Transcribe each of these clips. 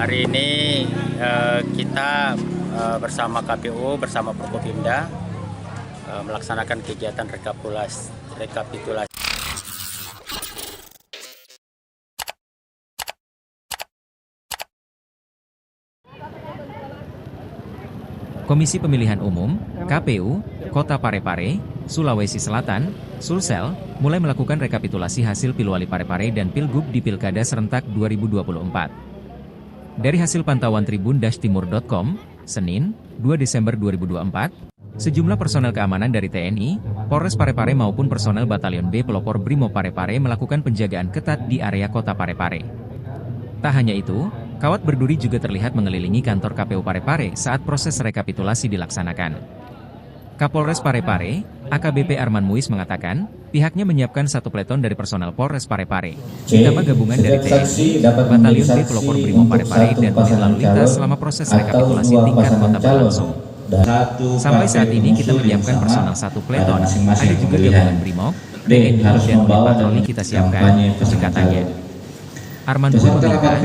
Hari ini kita bersama KPU, bersama Prokopimda melaksanakan kegiatan rekapitulasi. Komisi Pemilihan Umum, KPU, Kota Parepare, Sulawesi Selatan, Sulsel, mulai melakukan rekapitulasi hasil Pilwali Parepare dan Pilgub di Pilkada Serentak 2024. Dari hasil pantauan tribun-timur.com, Senin, 2 Desember 2024, sejumlah personel keamanan dari TNI, Polres Parepare maupun personel Batalion B Pelopor Brimob Parepare melakukan penjagaan ketat di area Kota Parepare. Tak hanya itu, kawat berduri juga terlihat mengelilingi kantor KPU Parepare saat proses rekapitulasi dilaksanakan. Kapolres Parepare, AKBP Arman Muiz mengatakan, pihaknya menyiapkan satu peleton dari personel Polres Parepare, ditambah gabungan dari TNI, Batalion B Pelopor Brimob Parepare dan unit lalu lintas selama proses rekapitulasi tingkat kota berlangsung. Sampai saat ini kita menyiapkan personel satu peleton, ada juga gabungan Brimob, TNI dan unit patroli kita siapkan, pendekatannya. Arman Muiz meminta agar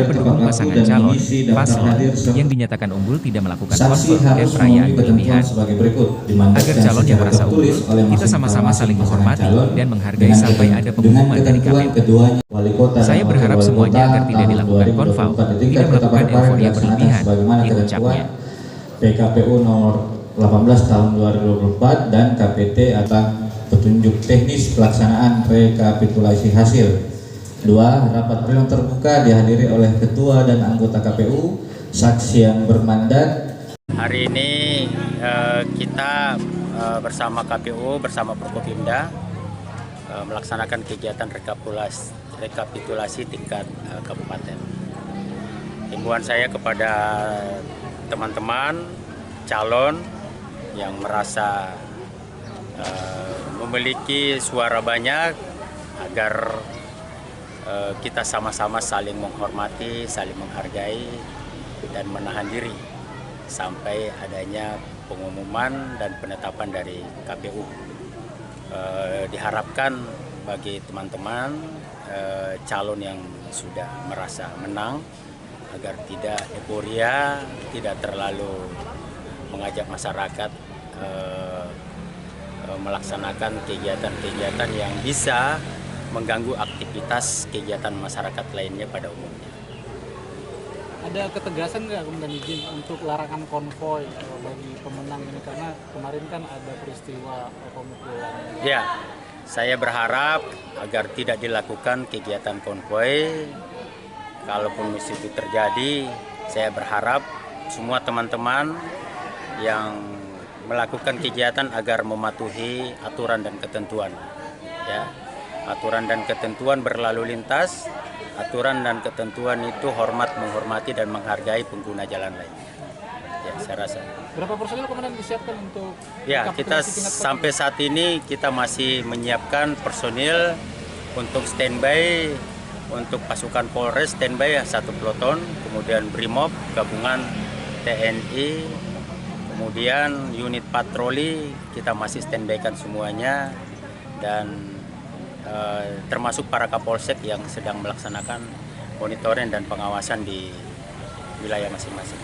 pendukung pasangan calon, paslon, yang dinyatakan unggul tidak melakukan konflik dan perayaan berlebihan. Agar calon yang merasa unggul, kita sama-sama saling menghormati dan menghargai sampai ada pengumuman dari KPU. Saya berharap semuanya agar tidak dilakukan konflik, tidak melakukan euforia berlebihan, ucapnya. PKPU nomor 18 tahun 2024 dan KPT atas petunjuk teknis pelaksanaan rekapitulasi hasil. 2. Rapat pleno terbuka dihadiri oleh ketua dan anggota KPU, saksi yang bermandat. Hari ini kita bersama KPU, bersama Prokopimda melaksanakan kegiatan rekapitulasi tingkat kabupaten. Himbauan saya kepada teman-teman calon yang merasa memiliki suara banyak agar kita sama-sama saling menghormati, saling menghargai, dan menahan diri sampai adanya pengumuman dan penetapan dari KPU. Diharapkan bagi teman-teman calon yang sudah merasa menang agar tidak euforia, tidak terlalu mengajak masyarakat melaksanakan kegiatan-kegiatan yang bisa mengganggu aktivitas kegiatan masyarakat lainnya pada umumnya. Ada ketegasan nggak kemudian izin untuk larangan konvoy bagi pemenang ini, karena kemarin kan ada peristiwa pemukulan? Ya, saya berharap agar tidak dilakukan kegiatan konvoy. Kalaupun itu terjadi, saya berharap semua teman-teman yang melakukan kegiatan agar mematuhi aturan dan ketentuan. Ya. Aturan dan ketentuan berlalu lintas, aturan dan ketentuan itu menghormati dan menghargai pengguna jalan lain. Ya, saya rasa. Berapa personil kemudian disiapkan untuk? Ya, kita sampai saat ini kita masih menyiapkan personil untuk standby, untuk pasukan Polres standby satu peloton, kemudian Brimob, gabungan TNI, kemudian unit patroli kita masih standby-kan semuanya, dan termasuk para Kapolsek yang sedang melaksanakan monitoring dan pengawasan di wilayah masing-masing.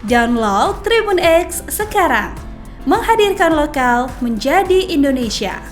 Download Tribun X sekarang, menghadirkan lokal menjadi Indonesia.